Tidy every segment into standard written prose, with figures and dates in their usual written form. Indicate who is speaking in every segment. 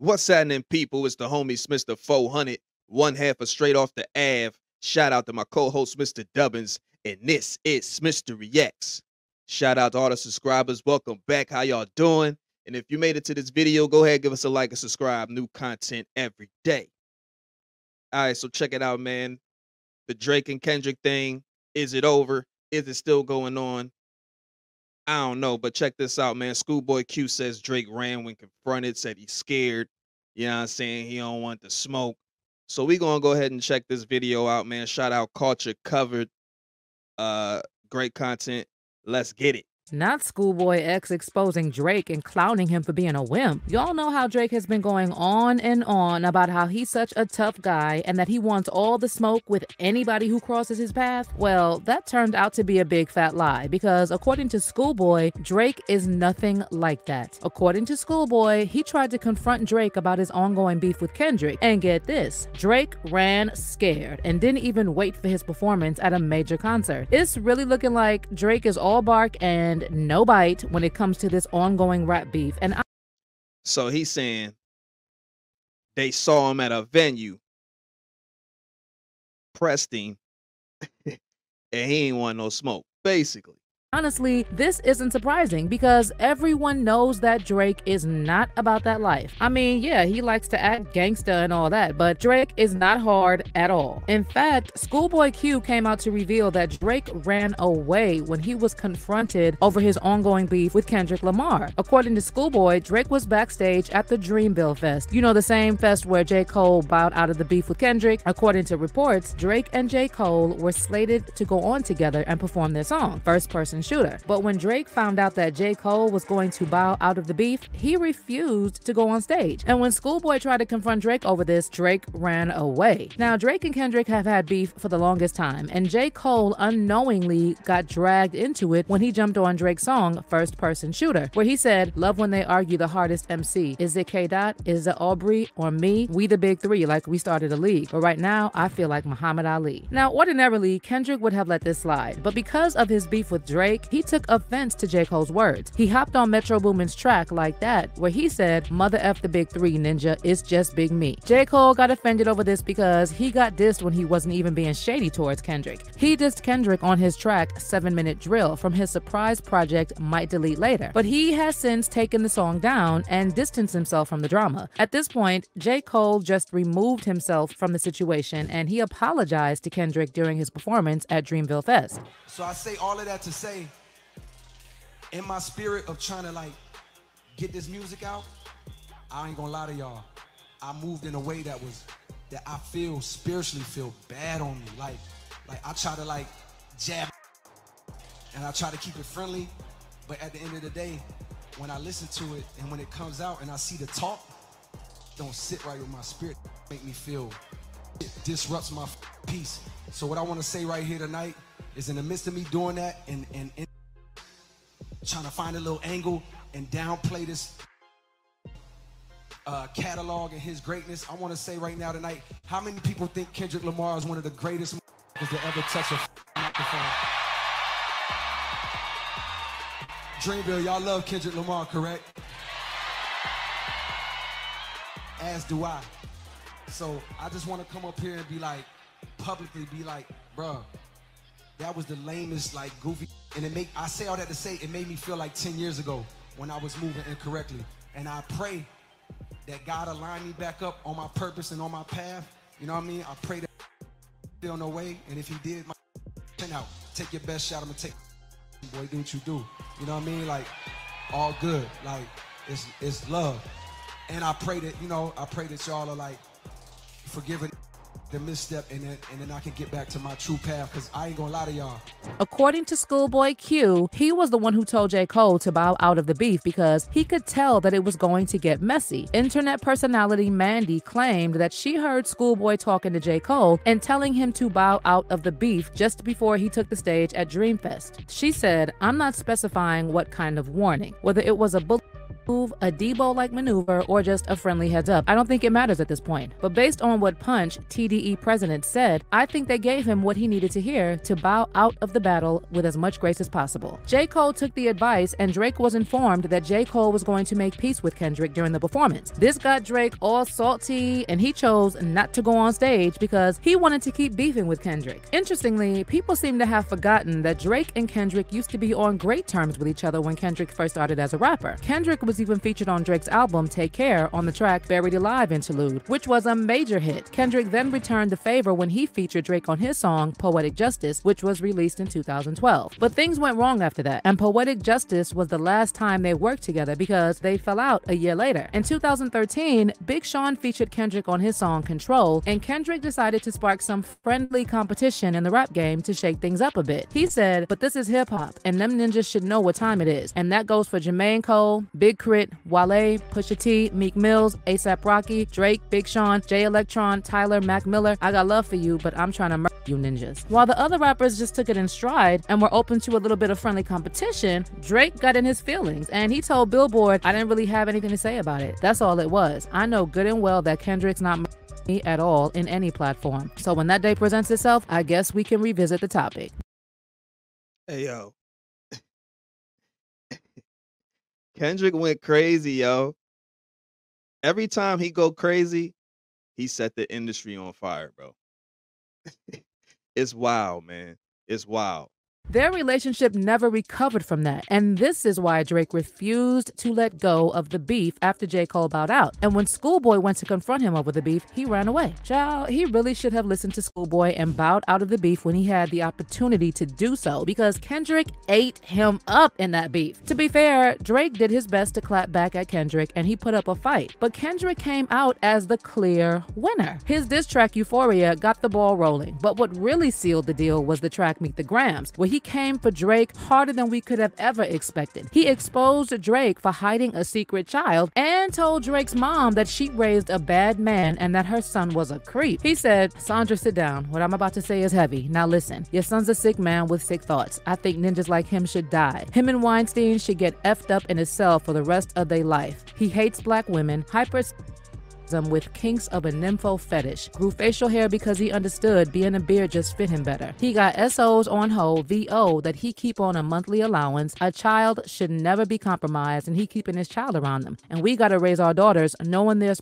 Speaker 1: What's happening, people? It's the homie Smitster 400, one half of Straight Off the Ave. Shout out to my co-host, Mr. Dubbins, and this is Smitster Reacts. Shout out to all the subscribers. Welcome back. How y'all doing? And if you made it to this video, go ahead, give us a like and subscribe. New content every day. All right, so check it out, man. The Drake and Kendrick thing. Is it over? Is it still going on? I don't know, but check this out, man. Schoolboy Q says Drake ran when confronted, said he's scared. You know what I'm saying? He don't want the smoke. So we gonna go ahead and check this video out, man. Shout out Culture Covered. Great content. Let's get it.
Speaker 2: Not Schoolboy X exposing Drake and clowning him for being a wimp. Y'all know how Drake has been going on and on about how he's such a tough guy and that he wants all the smoke with anybody who crosses his path. Well, that turned out to be a big fat lie because according to Schoolboy, Drake is nothing like that. According to Schoolboy, he tried to confront Drake about his ongoing beef with Kendrick. And get this, Drake ran scared and didn't even wait for his performance at a major concert. It's really looking like Drake is all bark and no bite when it comes to this ongoing rap beef. And
Speaker 1: so he's saying they saw him at a venue, pressed him, and he ain't want no smoke, basically.
Speaker 2: honestly, this isn't surprising because everyone knows that Drake is not about that life. I mean, yeah, he likes to act gangsta and all that, but Drake is not hard at all. In fact, Schoolboy Q came out to reveal that Drake ran away when he was confronted over his ongoing beef with Kendrick Lamar. According to Schoolboy, Drake was backstage at the Dreamville Fest. You know, the same fest where J. Cole bowed out of the beef with Kendrick. According to reports, Drake and J. Cole were slated to go on together and perform their song, First Person Shooter. But when Drake found out that J. Cole was going to bow out of the beef, he refused to go on stage. And when Schoolboy tried to confront Drake over this, Drake ran away. Now, Drake and Kendrick have had beef for the longest time, and J. Cole unknowingly got dragged into it when he jumped on Drake's song, First Person Shooter, where he said, "Love when they argue the hardest MC. Is it K. Dot? Is it Aubrey or me? We the big three, like we started a league. But right now, I feel like Muhammad Ali." Now, ordinarily, Kendrick would have let this slide, but because of his beef with Drake, he took offense to J. Cole's words. He hopped on Metro Boomin's track like that, where he said, "Mother F the big three, ninja, it's just big me." J. Cole got offended over this because he got dissed when he wasn't even being shady towards Kendrick. He dissed Kendrick on his track 7-Minute Drill from his surprise project Might Delete Later, but he has since taken the song down and distanced himself from the drama. At this point, J. Cole just removed himself from the situation and he apologized to Kendrick during his performance at Dreamville Fest.
Speaker 3: So I say all of that to say, in my spirit of trying to like get this music out, I ain't gonna lie to y'all, I moved in a way that I feel spiritually feel bad on me. Like I try to like jab and I try to keep it friendly, but at the end of the day, when I listen to it and when it comes out and I see the talk, it don't sit right with my spirit, make me feel, it disrupts my peace. So what I want to say right here tonight is, in the midst of me doing that and trying to find a little angle and downplay this catalog and his greatness, I want to say right now tonight, how many people think Kendrick Lamar is one of the greatest to ever touch a microphone? Dreamville, y'all love Kendrick Lamar, correct? As do I. So I just want to come up here and be like, publicly be like, bruh, that was the lamest, like, goofy, and I say all that to say, it made me feel like 10 years ago when I was moving incorrectly. And I pray that God align me back up on my purpose and on my path. You know what I mean? I pray that he feel no way, and if he did, out, take your best shot. I'm gonna take, boy, do what you do. You know what I mean? Like, all good. Like, it's love. And I pray that, you know, I pray that y'all are like forgiving the misstep, and then I can get back to my true path, because I ain't gonna lie to y'all.
Speaker 2: According to Schoolboy Q, he was the one who told J. Cole to bow out of the beef because he could tell that it was going to get messy. Internet personality Mandy claimed that she heard Schoolboy talking to J. Cole and telling him to bow out of the beef just before he took the stage at Dreamfest. She said, "I'm not specifying what kind of warning, whether it was a bullet move, a Debo-like maneuver, or just a friendly heads up. I don't think it matters at this point. But based on what Punch, TDE president, said, I think they gave him what he needed to hear to bow out of the battle with as much grace as possible. J. Cole took the advice, and Drake was informed that J. Cole was going to make peace with Kendrick during the performance. This got Drake all salty, and he chose not to go on stage because he wanted to keep beefing with Kendrick. Interestingly, people seem to have forgotten that Drake and Kendrick used to be on great terms with each other when Kendrick first started as a rapper. Kendrick was even featured on Drake's album Take Care on the track Buried Alive Interlude, which was a major hit. Kendrick then returned the favor when he featured Drake on his song Poetic Justice, which was released in 2012. But things went wrong after that, and Poetic Justice was the last time they worked together because they fell out a year later. In 2013, Big Sean featured Kendrick on his song Control, and Kendrick decided to spark some friendly competition in the rap game to shake things up a bit. He said, but this is hip-hop, and them ninjas should know what time it is. And that goes for Jermaine Cole, Big Crit, Wale, Pusha T, Meek Mills, A$AP Rocky, Drake, Big Sean, Jay Electron, Tyler, Mac Miller. I got love for you, but I'm trying to murder you ninjas. While the other rappers just took it in stride and were open to a little bit of friendly competition, Drake got in his feelings, and he told Billboard, I didn't really have anything to say about it. That's all it was. I know good and well that Kendrick's not me at all in any platform. So when that day presents itself, I guess we can revisit the topic.
Speaker 1: Hey, yo. Kendrick went crazy, yo. Every time he go crazy, he set the industry on fire, bro. It's wild, man. It's wild.
Speaker 2: Their relationship never recovered from that, and this is why Drake refused to let go of the beef after J. Cole bowed out. And when Schoolboy went to confront him over the beef, he ran away. Child, he really should have listened to Schoolboy and bowed out of the beef when he had the opportunity to do so, because Kendrick ate him up in that beef. To be fair, Drake did his best to clap back at Kendrick, and he put up a fight, but Kendrick came out as the clear winner. His diss track Euphoria got the ball rolling, but what really sealed the deal was the track Meet the Grams, where he came for Drake harder than we could have ever expected. He exposed Drake for hiding a secret child and told Drake's mom that she raised a bad man and that her son was a creep. He said, Sandra, sit down. What I'm about to say is heavy. Now listen, your son's a sick man with sick thoughts. I think ninjas like him should die. Him and Weinstein should get effed up in a cell for the rest of their life. He hates black women, with kinks of a nympho fetish, grew facial hair because he understood being a beard just fit him better. He got SOs on hold, VO, that he keep on a monthly allowance. A child should never be compromised, and he keeping his child around them. And we gotta raise our daughters knowing there's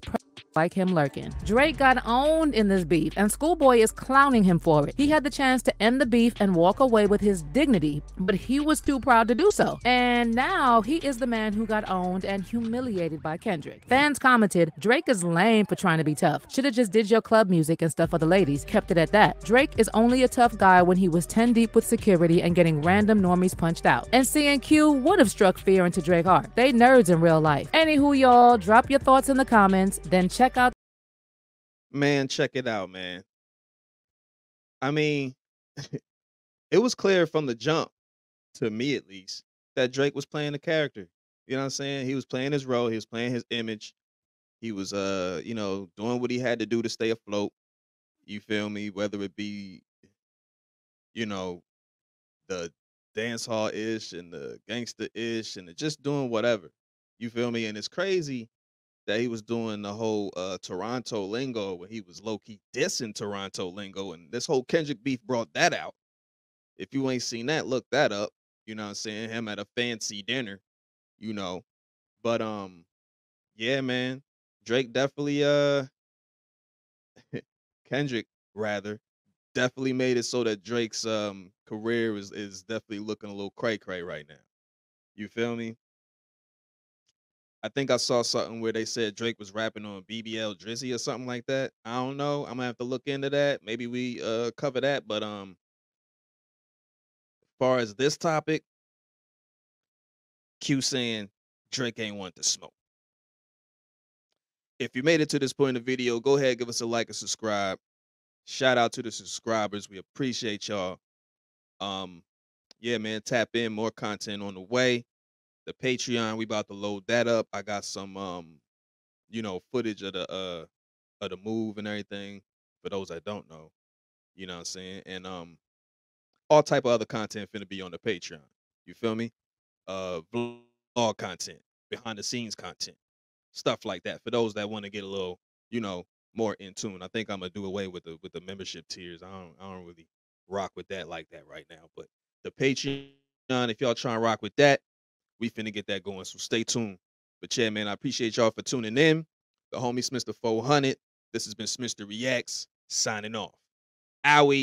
Speaker 2: like him lurking. Drake got owned in this beef, and Schoolboy is clowning him for it. He had the chance to end the beef and walk away with his dignity, but he was too proud to do so. And now he is the man who got owned and humiliated by Kendrick. Fans commented, Drake is lame for trying to be tough. Should've just did your club music and stuff for the ladies, kept it at that. Drake is only a tough guy when he was 10 deep with security and getting random normies punched out. And C&Q would have struck fear into Drake heart. They nerds in real life. Anywho, y'all, drop your thoughts in the comments, then check out.
Speaker 1: Man, check it out, man. I mean, it was clear from the jump, to me at least, that Drake was playing a character. You know what I'm saying? He was playing his role. He was playing his image. He was, doing what he had to do to stay afloat. You feel me? Whether it be, the dance hall ish and the gangster ish and just doing whatever. You feel me? And it's crazy that he was doing the whole Toronto lingo where he was low key dissing Toronto lingo, and this whole Kendrick beef brought that out. If you ain't seen that, look that up. You know what I'm saying? Him at a fancy dinner, you know. But yeah, man. Drake definitely Kendrick rather definitely made it so that Drake's career is definitely looking a little cray cray right now. You feel me? I think I saw something where they said Drake was rapping on BBL Drizzy or something like that. I don't know. I'm gonna have to look into that. Maybe we cover that. But as far as this topic, Q saying Drake ain't want to smoke. If you made it to this point in the video, go ahead, give us a like and subscribe. Shout out to the subscribers. We appreciate y'all. Yeah, man, tap in, more content on the way. The Patreon, we about to load that up. I got some footage of the move and everything for those that don't know. You know what I'm saying? And all type of other content finna be on the Patreon. You feel me? Vlog content behind the scenes content, stuff like that. For those that want to get a little, more in tune. I think I'm gonna do away with the membership tiers. I don't really rock with that like that right now. But the Patreon, if y'all trying to rock with that, we finna get that going. So stay tuned. But yeah, man, I appreciate y'all for tuning in. The homie Smitster 400. This has been Smitster Reacts signing off. Owie.